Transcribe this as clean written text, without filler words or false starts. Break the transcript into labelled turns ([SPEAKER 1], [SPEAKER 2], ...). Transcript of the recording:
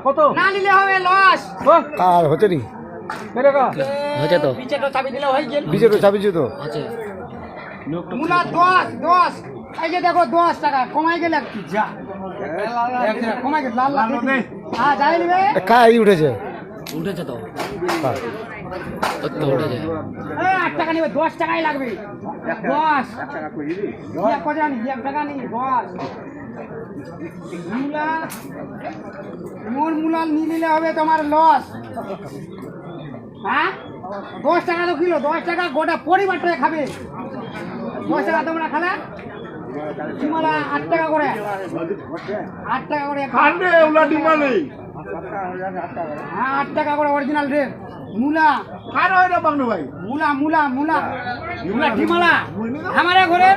[SPEAKER 1] কত
[SPEAKER 2] না নিলে হবে লস।
[SPEAKER 3] আর হচ্ছে নি
[SPEAKER 4] হচ্ছে তো
[SPEAKER 2] বিচেটো চাবি দিলে হয়ে গেল।
[SPEAKER 3] বিজেপি চাপিছো তো
[SPEAKER 4] আছে
[SPEAKER 2] মূলা 10 এই যে দেখো 10 টাকা কমাই গেল একটু যা কমাই গেল লাল লাল হ্যাঁ যাই নিবে
[SPEAKER 3] কাই উঠেছে
[SPEAKER 4] উঠেছে তো
[SPEAKER 3] হ্যাঁ।
[SPEAKER 4] তো উঠেছে
[SPEAKER 2] 8 টাকা নিবে 10 টাকাই লাগবে 10 টাকা কই দিবি 1 টাকা নি 10 মূলা মূলা নিলে হবে তোমার লস। হ্যাঁ 10 টাকা তো কিলো 10 টাকা গোটা পরিবারটা খাবে 10 টাকা তোমরা খালে ডিমালা 8 টাকা করে 8 টাকা করে
[SPEAKER 1] খান্ডে ওলা ডিমা নেই
[SPEAKER 2] হ্যাঁ 8 টাকা করে অরিজিনাল রেট মূলা
[SPEAKER 1] আর হয় না বাংলু ভাই
[SPEAKER 2] মূলা মূলা মূলা মূলা ডিমালা আমারে ঘরে